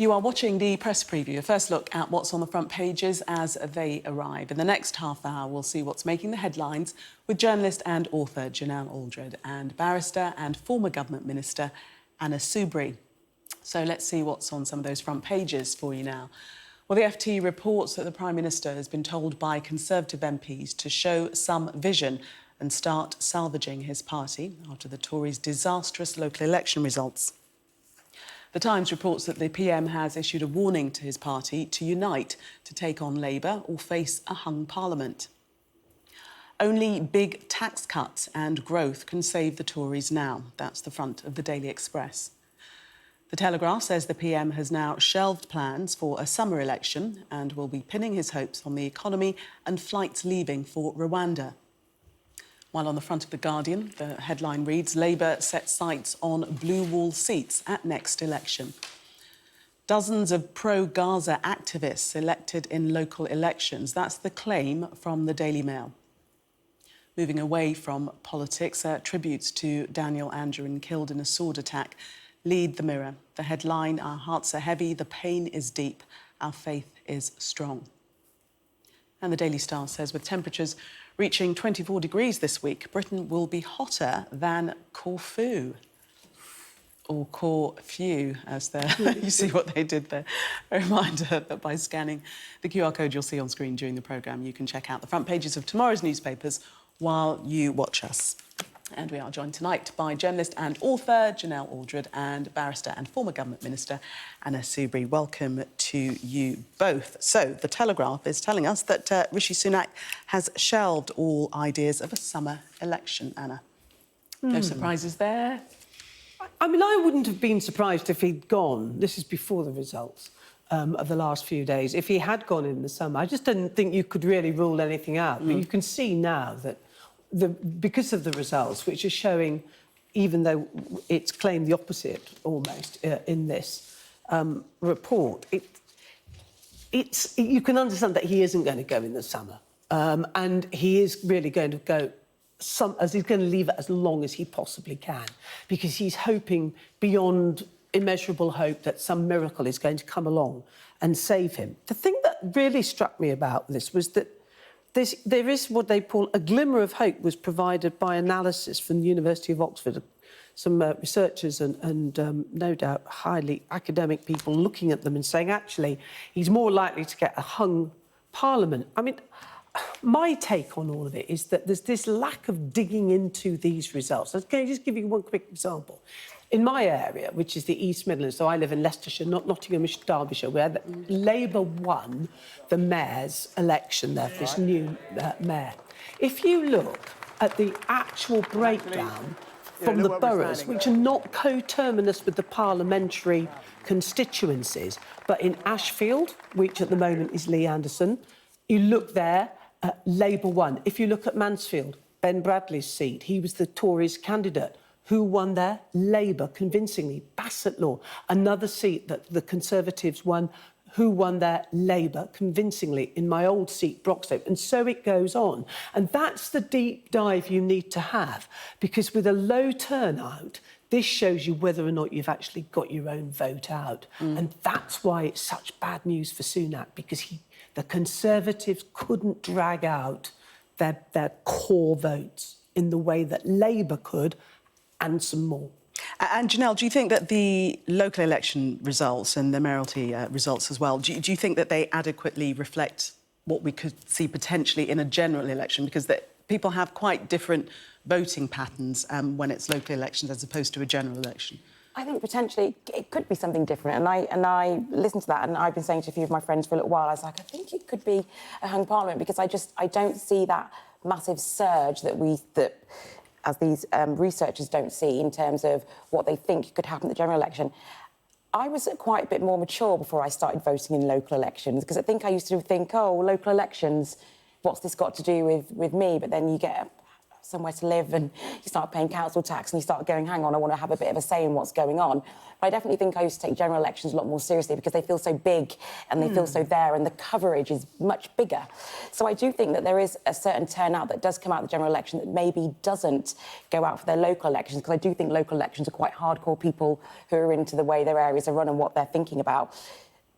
You are watching the press preview, a first look at what's on the front pages as they arrive. In the next half hour, we'll see what's making the headlines with journalist and author Genelle Aldred and barrister and former government minister Anna Soubry. So let's see what's on some of those front pages for you now. Well, the FT reports that the Prime Minister has been told by Conservative MPs to show some vision and start salvaging his party after the Tories' disastrous local election results. The Times reports that the PM has issued a warning to his party to unite to take on Labour or face a hung parliament. Only big tax cuts and growth can save the Tories now. That's the front of the Daily Express. The Telegraph says the PM has now shelved plans for a summer election and will be pinning his hopes on the economy and flights leaving for Rwanda. While on the front of The Guardian, the headline reads, Labour sets sights on blue wall seats at next election. Dozens of pro-Gaza activists elected in local elections. That's the claim from the Daily Mail. Moving away from politics, tributes to Daniel Aldred killed in a sword attack lead the Mirror. The headline, our hearts are heavy, the pain is deep, our faith is strong. And the Daily Star says with temperatures reaching 24 degrees this week, Britain will be hotter than Corfu. Or Corfu, as you see what they did there. A reminder that by scanning the QR code you'll see on screen during the programme, you can check out the front pages of tomorrow's newspapers while you watch us. And we are joined tonight by journalist and author Genelle Aldred and barrister and former government minister Anna Soubry. Welcome to you both. So, The Telegraph is telling us that Rishi Sunak has shelved all ideas of a summer election, Anna. No surprises there? I mean, I wouldn't have been surprised if he'd gone. This is before the results of the last few days. If he had gone in the summer, I just didn't think you could really rule anything out. But you can see now that because of the results, which are showing, even though it's claimed the opposite almost in this report, you can understand that he isn't going to go in the summer, and he is really going to go. As he's going to leave it as long as he possibly can, because he's hoping beyond immeasurable hope that some miracle is going to come along and save him. The thing that really struck me about this was that there is what they call a glimmer of hope was provided by analysis from the University of Oxford, some researchers and no doubt highly academic people looking at them and saying, actually, he's more likely to get a hung parliament. I mean, my take on all of it is that there's this lack of digging into these results. Can I just give you one quick example? In my area, which is the East Midlands, so I live in Leicestershire, not Nottinghamshire, Derbyshire, where Labour won the mayor's election there, this new mayor. If you look at the actual breakdown from the boroughs, which are not coterminous with the parliamentary constituencies, but in Ashfield, which at the moment is Lee Anderson, you look there, Labour won. If you look at Mansfield, Ben Bradley's seat, he was the Tories candidate. Who won there? Labour, convincingly. Bassetlaw, another seat that the Conservatives won. Who won there? Labour, convincingly, in my old seat, Broxton. And so it goes on. And that's the deep dive you need to have, because with a low turnout, this shows you whether or not you've actually got your own vote out. And that's why it's such bad news for Sunak, because the Conservatives couldn't drag out their core votes in the way that Labour could, and some more. And Genelle, do you think that the local election results and the mayoralty results as well, do you think that they adequately reflect what we could see potentially in a general election? Because people have quite different voting patterns when it's local elections as opposed to a general election. I think potentially it could be something different, and I listened to that, and I've been saying to a few of my friends for a little while, I was like, I think it could be a hung parliament, because I don't see that massive surge that as these researchers don't see in terms of what they think could happen at the general election. I was quite a bit more mature before I started voting in local elections, because I think I used to think, oh, local elections, what's this got to do with me? But then you get somewhere to live and you start paying council tax and you start going, hang on, I want to have a bit of a say in what's going on. But I definitely think I used to take general elections a lot more seriously because they feel so big and they feel so there and the coverage is much bigger. So I do think that there is a certain turnout that does come out of the general election that maybe doesn't go out for their local elections, because I do think local elections are quite hardcore people who are into the way their areas are run and what they're thinking about.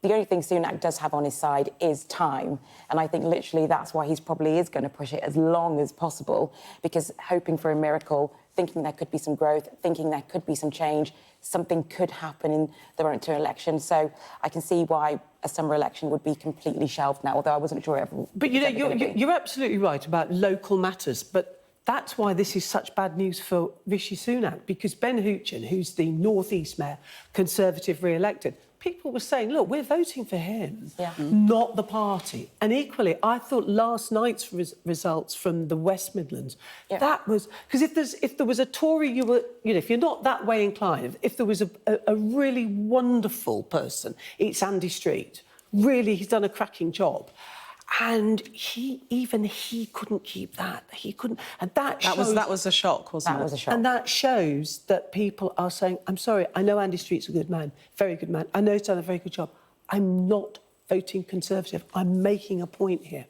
The only thing Sunak does have on his side is time. And I think literally that's why he's probably is going to push it as long as possible, because hoping for a miracle, thinking there could be some growth, thinking there could be some change, something could happen in the run to an election. So I can see why a summer election would be completely shelved now, although I wasn't sure ever. But, you know, you're absolutely right about local matters, but that's why this is such bad news for Rishi Sunak, because Ben Hoochin, who's the North East Mayor, Conservative re-elected, people were saying, look, we're voting for him, not the party. And equally, I thought last night's results from the West Midlands, that was... Because if there was a Tory, you were... You know, if you're not that way inclined, if there was a really wonderful person, it's Andy Street. Really, he's done a cracking job. And even he couldn't keep that. He couldn't... And that shows... That was a shock, wasn't it? That was a shock. And that shows that people are saying, I'm sorry, I know Andy Street's a good man, very good man. I know he's done a very good job. I'm not voting Conservative. I'm making a point here.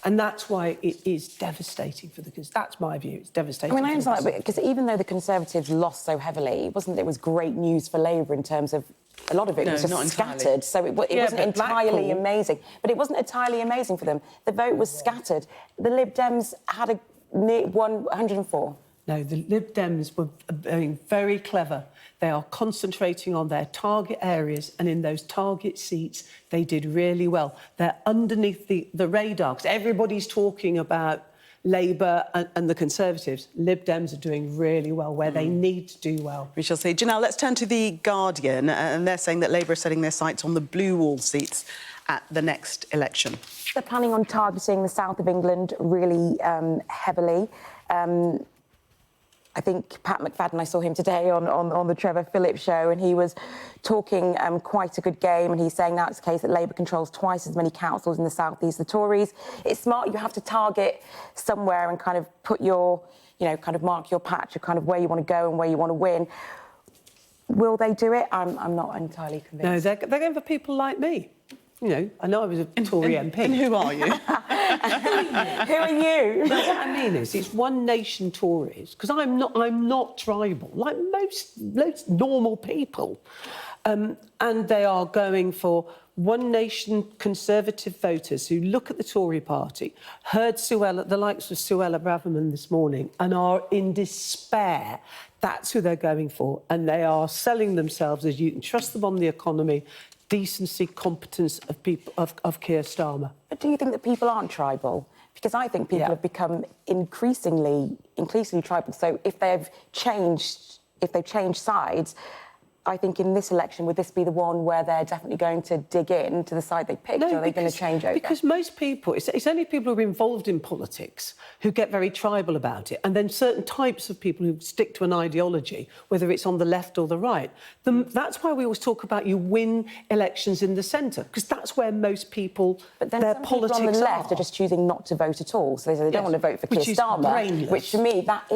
And that's why it is devastating for the... That's my view. It's devastating. I mean, I understand that, because even though the Conservatives lost so heavily, it was great news for Labour in terms of a lot of it was just scattered. So it wasn't entirely amazing. But it wasn't entirely amazing for them. The vote was scattered. The Lib Dems had won 104. No, the Lib Dems were being very clever. They are concentrating on their target areas, and in those target seats, they did really well. They're underneath the radar, because everybody's talking about Labour and the Conservatives. Lib Dems are doing really well where they need to do well. We shall see. Genelle, let's turn to The Guardian, and they're saying that Labour are setting their sights on the blue wall seats at the next election. They're planning on targeting the south of England really heavily. I think Pat McFadden, I saw him today on the Trevor Phillips show, and he was talking quite a good game, and he's saying now it's the case that Labour controls twice as many councils in the south east as the Tories. It's smart. You have to target somewhere and kind of put your, kind of mark your patch of kind of where you want to go and where you want to win. Will they do it? I'm not entirely convinced. No, they're going for people like me. I know I was a Tory MP. And who are you? Who are you? What I mean is, it's One Nation Tories, because I'm not tribal, like most normal people. And they are going for One Nation Conservative voters who look at the Tory party, heard the likes of Suella Braverman this morning, and are in despair. That's who they're going for. And they are selling themselves as you can trust them on the economy, decency, competence of people of Keir Starmer. But do you think that people aren't tribal? Because I think people have become increasingly tribal. So if they've changed sides, I think in this election, would this be the one where they're definitely going to dig in to the side they picked, or are they going to change over? Because most people, it's only people who are involved in politics who get very tribal about it, and then certain types of people who stick to an ideology, whether it's on the left or the right. That's why we always talk about you win elections in the centre, because that's where most people, but then their some politics people on the left are just choosing not to vote at all. So they say they don't want to vote for Keir Starmer, which to me, that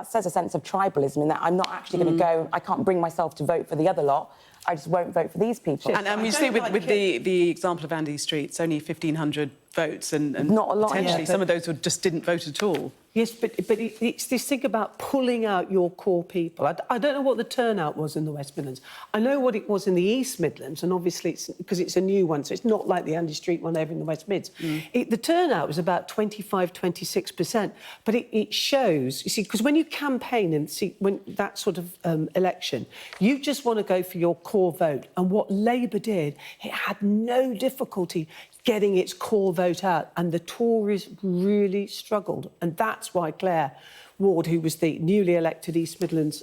says a sense of tribalism, in that I'm not actually going to go, I can't bring myself to vote for the other lot. I just won't vote for these people. And we see with the example of Andy Street, it's only 1,500 votes, and not a lot, potentially some of those who just didn't vote at all. Yes, but it's this thing about pulling out your core people. I don't know what the turnout was in the West Midlands. I know what it was in the East Midlands, and obviously it's because it's a new one, so it's not like the Andy Street one over in the West Mids. The turnout was about 25, 26%, but it shows, you see, because when you campaign and see when that sort of election, you just want to go for your core vote. And what Labour did, it had no difficulty getting its core vote out, and the Tories really struggled. And that's why Claire Ward, who was the newly elected East Midlands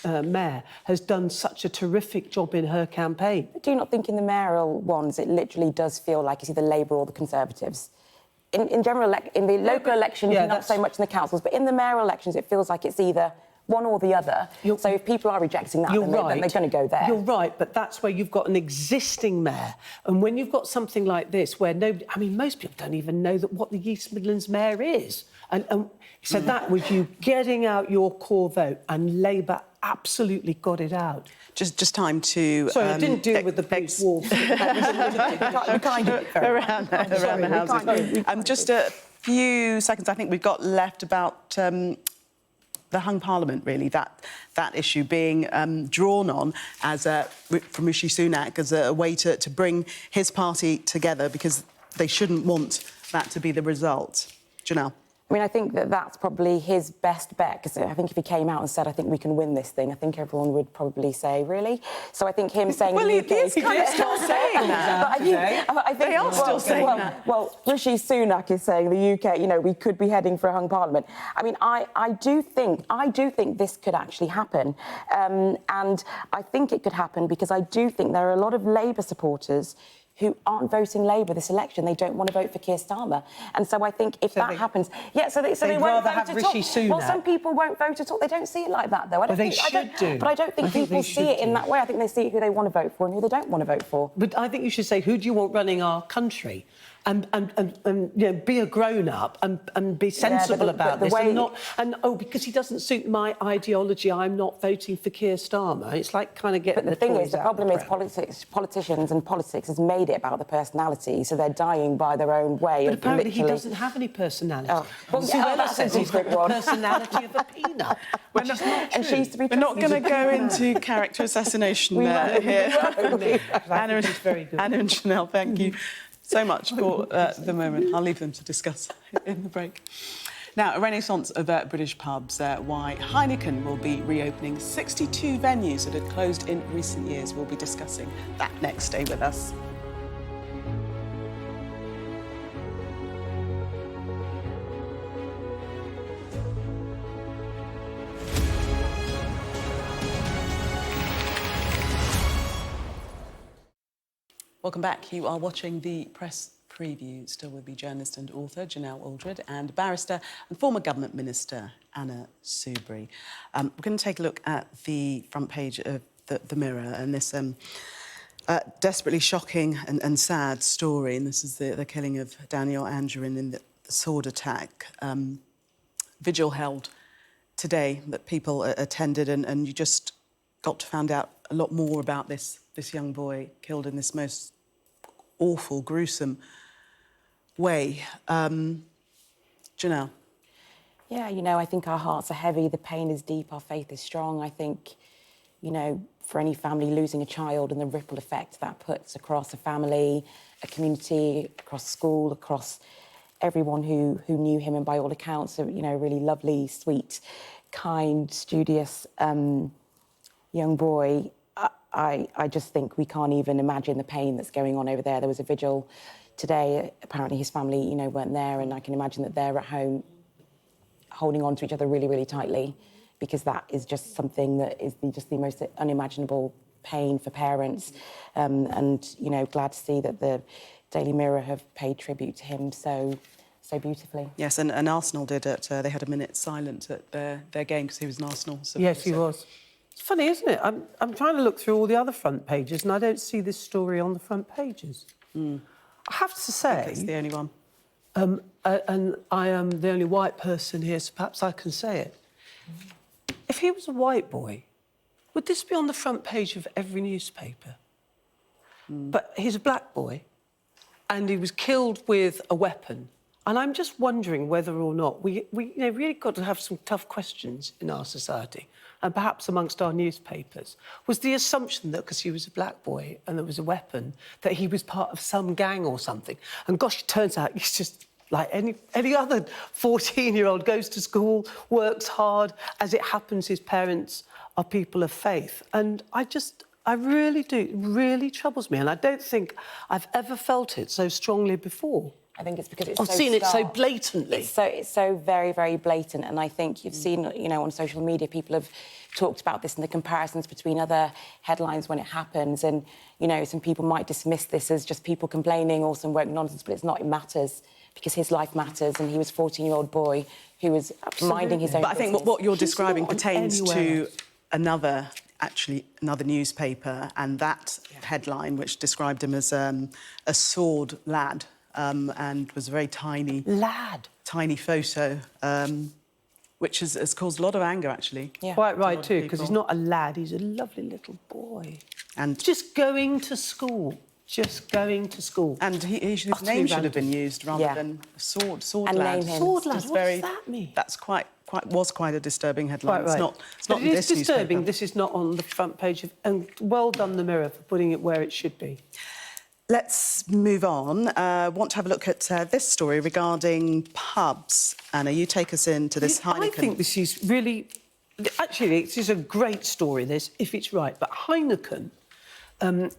mayor, has done such a terrific job in her campaign. Do you not think in the mayoral ones it literally does feel like it's either Labour or the Conservatives? In the local elections, not so much in the councils, but in the mayoral elections, it feels like it's either one or the other. So if people are rejecting that, then they're going to go there. You're right, but that's where you've got an existing mayor. And when you've got something like this, where nobody... I mean, most people don't even know what the East Midlands mayor is. And so that was you getting out your core vote, and Labour absolutely got it out. Just time to... Sorry, I didn't deal with the blue wall. around the houses. Just a few seconds, I think we've got left about the hung parliament, really, that issue being drawn on as from Rishi Sunak as a way to bring his party together, because they shouldn't want that to be the result. Janelle? I mean, I think that's probably his best bet, because I think if he came out and said, I think we can win this thing, I think everyone would probably say, really? So I think him saying... Well, the UK he's still saying that. I think they are still saying that. Well, Rishi Sunak is saying the UK, you know, we could be heading for a hung parliament. I mean, I do think this could actually happen. And I think it could happen because I do think there are a lot of Labour supporters who aren't voting Labour this election. They don't want to vote for Keir Starmer. And so I think if that happens... Yeah, so they won't vote at all. Sunak. Well, some people won't vote at all. They don't see it like that, though. But they should do. But I don't think people see it in that way. I think they see who they want to vote for and who they don't want to vote for. But I think you should say, who do you want running our country? And you know, be a grown-up and be sensible about this. Because he doesn't suit my ideology, I'm not voting for Keir Starmer. It's like kind of getting the thing is, the problem is politicians and politics has made it about the personality, so they're dying by their own way. But apparently he doesn't have any personality. Oh. Well, that's says he's got the personality of a peanut, which is not true. And she's to be We're not going to go into character assassination here. Anna and Janelle, thank you so much for the moment. I'll leave them to discuss in the break. Now, a renaissance of British pubs, why Heineken will be reopening 62 venues that had closed in recent years. We'll be discussing that next. Stay with us. Welcome back. You are watching the Press Preview. Still with me, journalist and author Genelle Aldred, and barrister and former government minister Anna Soubry. We're going to take a look at the front page of the Mirror and this desperately shocking and sad story. And this is the killing of Daniel Andrew in the sword attack. Vigil held today that people attended, and you just got to find out a lot more about this young boy killed in this most awful, gruesome way. Janelle? Yeah, you know, I think our hearts are heavy, the pain is deep, our faith is strong. I think, you know, for any family losing a child and the ripple effect that puts across a family, a community, across school, across everyone who knew him, and by all accounts, you know, really lovely, sweet, kind, studious young boy. I just think we can't even imagine the pain that's going on over there. There was a vigil today. Apparently his family, you know, weren't there, and I can imagine that they're at home holding on to each other really, really tightly, because that is just something that is just the most unimaginable pain for parents. And, you know, glad to see that the Daily Mirror have paid tribute to him so beautifully. Yes, and Arsenal did it. They had a minute silent at their game because he was an Arsenal supporter. Yes, he was. It's funny, isn't it? I'm trying to look through all the other front pages and I don't see this story on the front pages. I have to say... I think it's the only one. And I am the only white person here, so perhaps I can say it. If he was a white boy, would this be on the front page of every newspaper? But he's a black boy, and he was killed with a weapon. And I'm just wondering whether or not we you know, really got to have some tough questions in our society, and perhaps amongst our newspapers. Was the assumption that because he was a black boy and there was a weapon, that he was part of some gang or something? And gosh, it turns out he's just like any other 14-year-old, goes to school, works hard. As it happens, his parents are people of faith. And I really do, it really troubles me. And I don't think I've ever felt it so strongly before. I think it's because it's I've seen it so blatantly. It's so very, very blatant. And I think you've seen, you know, on social media, people have talked about this and the comparisons between other headlines when it happens. And, you know, some people might dismiss this as just people complaining or some woke nonsense, but it's not. It matters because his life matters, and he was a 14-year-old boy who was minding his own But I think business. what you're He's describing not on pertains anywhere to another newspaper, and that headline, which described him as a sword lad, and was a very tiny photo, which has caused a lot of anger, actually. Yeah. Quite To a lot right of too, because he's people. not a lad, he's a lovely little boy. And Just going to school. Just going to school. And his Utterly name should have random. been used rather Yeah. than sword And lad. name him. Sword lad, It's what does that mean? That's quite a disturbing headline. Quite right. It's not But in it is this disturbing newspaper. this is not on the front page of... And well done, the Mirror, for putting it where it should be. Let's move on. Want to have a look at this story regarding pubs. Anna, you take us into this Heineken. I think this is really... Actually, this is a great story, this, if it's right. But Heineken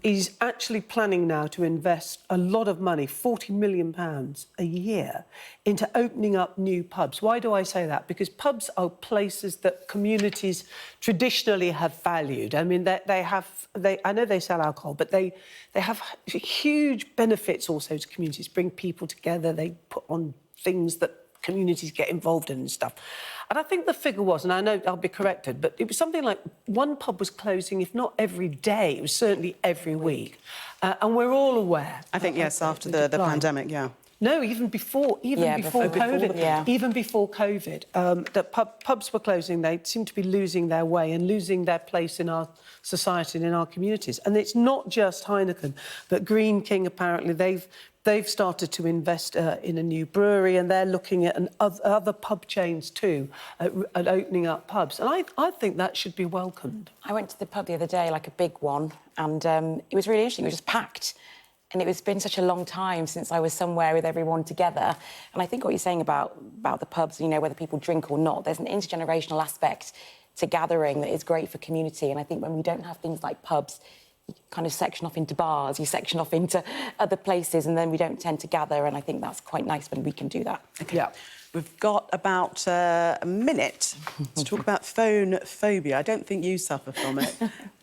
is actually planning now to invest a lot of money, £40 million a year, into opening up new pubs. Why do I say that? Because pubs are places that communities traditionally have valued. I mean, I know they sell alcohol, but they have huge benefits also to communities, bring people together, they put on things that communities get involved in and stuff. And I think the figure was, and I know I'll be corrected, but it was something like one pub was closing, if not every day, it was certainly every week. And we're all aware. I think, yes, after the decline. pandemic, yeah. No, even before COVID. Yeah. Even before COVID, that pubs were closing. They seem to be losing their way and losing their place in our society and in our communities. And it's not just Heineken, but Green King, apparently, they've started to invest in a new brewery, and they're looking at other pub chains too, at opening up pubs. And I think that should be welcomed. I went to the pub the other day, like a big one, and it was really interesting. It was just packed. And it's been such a long time since I was somewhere with everyone together. And I think what you're saying about the pubs, you know, whether people drink or not, there's an intergenerational aspect to gathering that is great for community. And I think when we don't have things like pubs, you kind of section off into bars, you section off into other places, and then we don't tend to gather. And I think that's quite nice when we can do that. Okay. Yeah. We've got about a minute to talk about phone phobia. I don't think you suffer from it.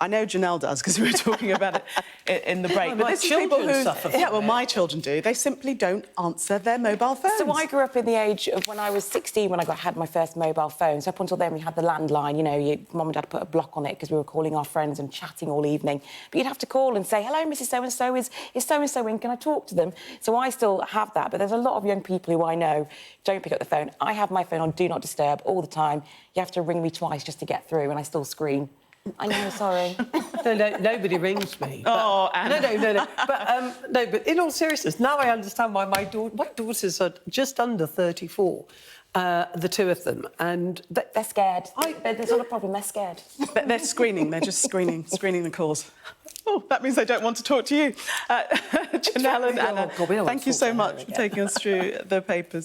I know Genelle does, because we were talking about it in the break. Well, but my this is people children who... suffer from Yeah, well, it. my children do. They simply don't answer their mobile phones. So I grew up in the age of when I was 16 when I had my first mobile phone. So up until then, we had the landline. You know, mum and dad put a block on it because we were calling our friends and chatting all evening. But you'd have to call and say, hello, Mrs So-and-so, is so-and-so in? Can I talk to them? So I still have that. But there's a lot of young people who I know don't pick up the phone. I have my phone on Do Not Disturb all the time. You have to ring me twice just to get through, and I still scream. I know, sorry. No, nobody rings me. Oh, Anna. No. But in all seriousness, now I understand why my daughters are just under 34, the two of them, and They're scared. There's not a problem, they're scared. They're screening. They're just screening the calls. Oh, that means they don't want to talk to you. Janelle and Anna, God, we don't want thank to you talk so to much her for again. taking us through the papers.